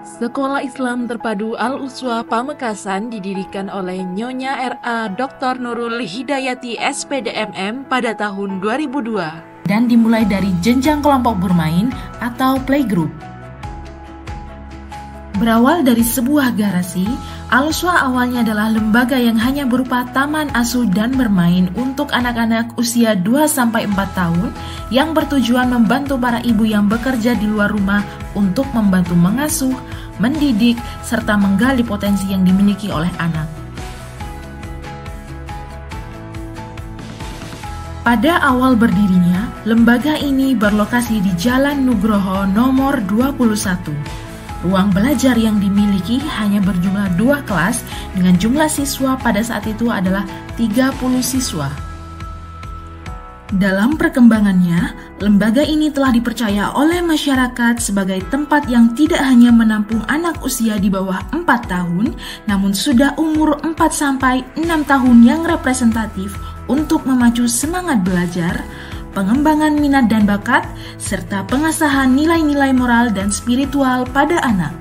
Sekolah Islam Terpadu Al-Uswah Pamekasan didirikan oleh Nyonya R.A. Dr. Nurul Hidayati SPDMM pada tahun 2002 dan dimulai dari jenjang kelompok bermain atau playgroup. Berawal dari sebuah garasi, Al-Uswah awalnya adalah lembaga yang hanya berupa taman asuh dan bermain untuk anak-anak usia 2-4 tahun yang bertujuan membantu para ibu yang bekerja di luar rumah untuk membantu mengasuh, mendidik, serta menggali potensi yang dimiliki oleh anak. Pada awal berdirinya, lembaga ini berlokasi di Jalan Nugroho nomor 21. Ruang belajar yang dimiliki hanya berjumlah 2 kelas dengan jumlah siswa pada saat itu adalah 30 siswa. Dalam perkembangannya, lembaga ini telah dipercaya oleh masyarakat sebagai tempat yang tidak hanya menampung anak usia di bawah 4 tahun, namun sudah umur 4-6 tahun yang representatif untuk memacu semangat belajar, pengembangan minat dan bakat, serta pengasahan nilai-nilai moral dan spiritual pada anak.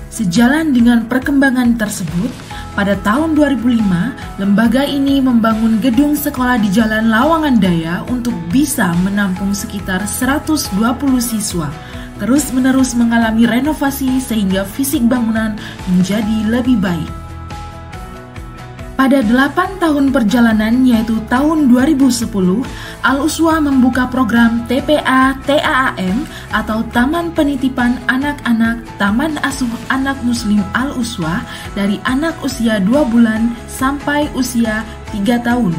Sejalan dengan perkembangan tersebut, pada tahun 2005, lembaga ini membangun gedung sekolah di Jalan Lawangan Daya untuk bisa menampung sekitar 120 siswa, terus-menerus mengalami renovasi sehingga fisik bangunan menjadi lebih baik. Pada 8 tahun perjalanan, yaitu tahun 2010, Al-Uswah membuka program TPA-TAAM atau Taman Penitipan Anak-Anak Taman Asuh Anak Muslim Al-Uswah dari anak usia 2 bulan sampai usia 3 tahun.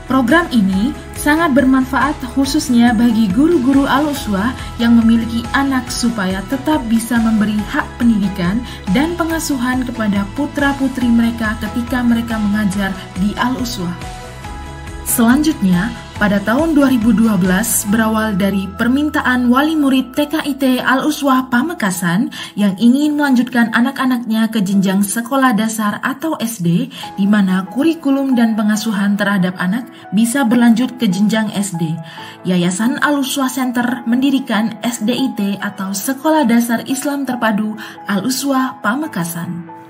Program ini sangat bermanfaat khususnya bagi guru-guru Al-Uswah yang memiliki anak supaya tetap bisa memberi hak pendidikan dan pengasuhan kepada putra-putri mereka ketika mereka mengajar di Al-Uswah. Selanjutnya, pada tahun 2012 berawal dari permintaan wali murid TKIT Al-Uswah Pamekasan yang ingin melanjutkan anak-anaknya ke jenjang sekolah dasar atau SD, di mana kurikulum dan pengasuhan terhadap anak bisa berlanjut ke jenjang SD. Yayasan Al-Uswah Center mendirikan SDIT atau Sekolah Dasar Islam Terpadu Al-Uswah Pamekasan.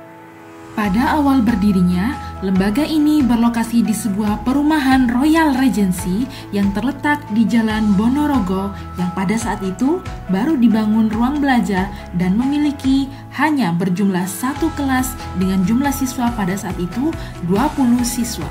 Pada awal berdirinya, lembaga ini berlokasi di sebuah perumahan Royal Regency yang terletak di Jalan Bonorogo yang pada saat itu baru dibangun ruang belajar dan memiliki hanya berjumlah 1 kelas dengan jumlah siswa pada saat itu 20 siswa.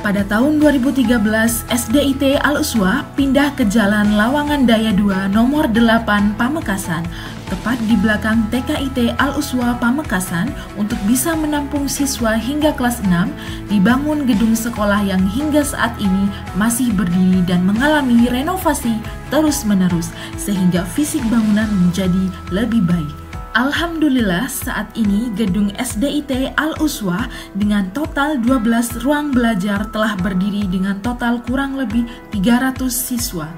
Pada tahun 2013, SDIT Al-Uswah pindah ke Jalan Lawangan Daya 2 nomor 8 Pamekasan, tepat di belakang TKIT Al-Uswah Pamekasan untuk bisa menampung siswa hingga kelas 6, dibangun gedung sekolah yang hingga saat ini masih berdiri dan mengalami renovasi terus-menerus sehingga fisik bangunan menjadi lebih baik. Alhamdulillah saat ini gedung SDIT Al-Uswah dengan total 12 ruang belajar telah berdiri dengan total kurang lebih 300 siswa.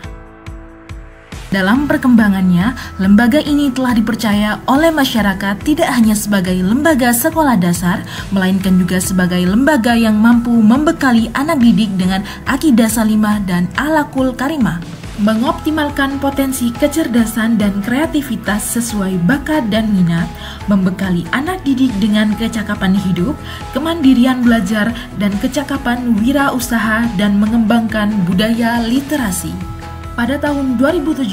Dalam perkembangannya, lembaga ini telah dipercaya oleh masyarakat tidak hanya sebagai lembaga sekolah dasar, melainkan juga sebagai lembaga yang mampu membekali anak didik dengan akidah salimah dan akhlakul karimah, mengoptimalkan potensi kecerdasan dan kreativitas sesuai bakat dan minat, membekali anak didik dengan kecakapan hidup, kemandirian belajar, dan kecakapan wirausaha dan mengembangkan budaya literasi. Pada tahun 2017,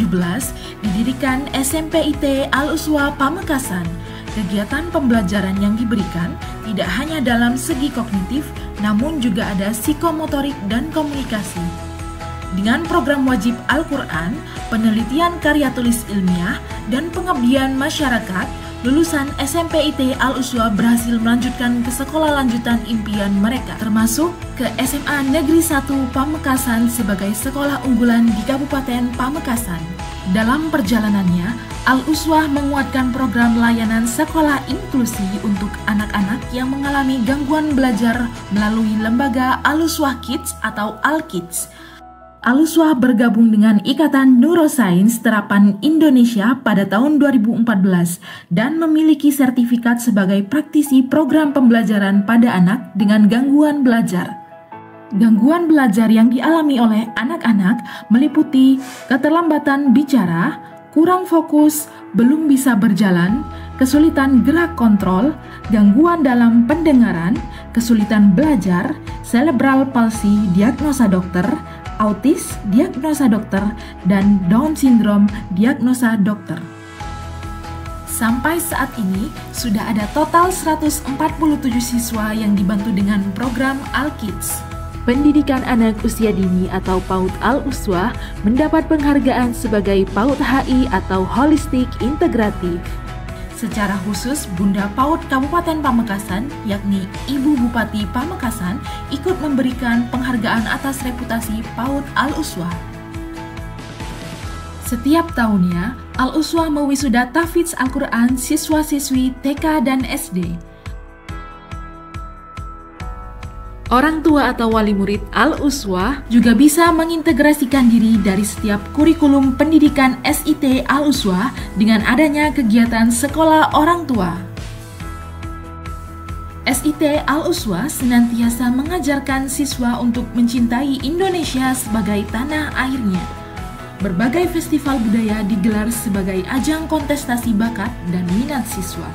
didirikan SMPIT Al-Uswah Pamekasan. Kegiatan pembelajaran yang diberikan tidak hanya dalam segi kognitif, namun juga ada psikomotorik dan komunikasi. Dengan program wajib Al-Quran, penelitian karya tulis ilmiah, dan pengabdian masyarakat, lulusan SMPIT Al-Uswah berhasil melanjutkan ke sekolah lanjutan impian mereka, termasuk ke SMA Negeri 1 Pamekasan sebagai sekolah unggulan di Kabupaten Pamekasan. Dalam perjalanannya, Al-Uswah menguatkan program layanan sekolah inklusi untuk anak-anak yang mengalami gangguan belajar melalui lembaga Al-Uswah Kids atau Al-Kids. Al-Uswah bergabung dengan Ikatan Neurosains Terapan Indonesia pada tahun 2014 dan memiliki sertifikat sebagai praktisi program pembelajaran pada anak dengan gangguan belajar. Gangguan belajar yang dialami oleh anak-anak meliputi keterlambatan bicara, kurang fokus, belum bisa berjalan, kesulitan gerak kontrol, gangguan dalam pendengaran, kesulitan belajar, cerebral palsy diagnosa dokter, autis diagnosa dokter, dan Down syndrome diagnosa dokter. Sampai saat ini sudah ada total 147 siswa yang dibantu dengan program Al-Kids. Pendidikan anak usia dini atau PAUD Al-Uswah mendapat penghargaan sebagai PAUD HI atau Holistik Integratif. Secara khusus, Bunda PAUD Kabupaten Pamekasan, yakni Ibu Bupati Pamekasan, ikut memberikan penghargaan atas reputasi PAUD Al-Uswah. Setiap tahunnya, Al-Uswah mewisuda tahfidz Al-Quran siswa-siswi TK dan SD. Orang tua atau wali murid Al-Uswah juga bisa mengintegrasikan diri dari setiap kurikulum pendidikan SIT Al-Uswah dengan adanya kegiatan sekolah orang tua. SIT Al-Uswah senantiasa mengajarkan siswa untuk mencintai Indonesia sebagai tanah airnya. Berbagai festival budaya digelar sebagai ajang kontestasi bakat dan minat siswa.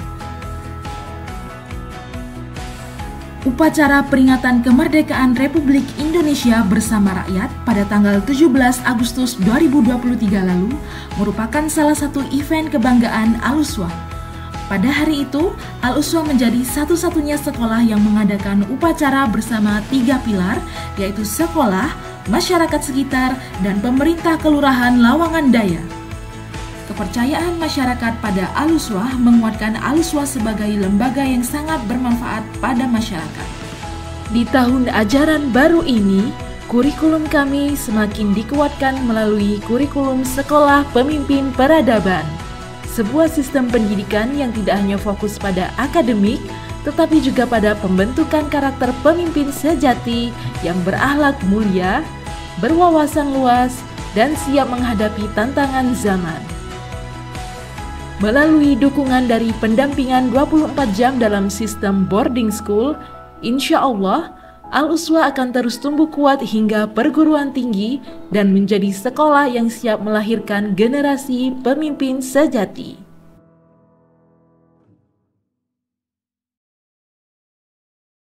Upacara peringatan kemerdekaan Republik Indonesia bersama rakyat pada tanggal 17 Agustus 2023 lalu merupakan salah satu event kebanggaan Al-Uswah. Pada hari itu, Al-Uswah menjadi satu-satunya sekolah yang mengadakan upacara bersama 3 pilar, yaitu sekolah, masyarakat sekitar, dan pemerintah Kelurahan Lawangan Daya. Kepercayaan masyarakat pada Al-Uswah menguatkan Al-Uswah sebagai lembaga yang sangat bermanfaat pada masyarakat. Di tahun ajaran baru ini, kurikulum kami semakin dikuatkan melalui kurikulum Sekolah Pemimpin Peradaban. Sebuah sistem pendidikan yang tidak hanya fokus pada akademik, tetapi juga pada pembentukan karakter pemimpin sejati yang berakhlak mulia, berwawasan luas, dan siap menghadapi tantangan zaman. Melalui dukungan dari pendampingan 24 jam dalam sistem boarding school, insya Allah, Al-Uswah akan terus tumbuh kuat hingga perguruan tinggi dan menjadi sekolah yang siap melahirkan generasi pemimpin sejati.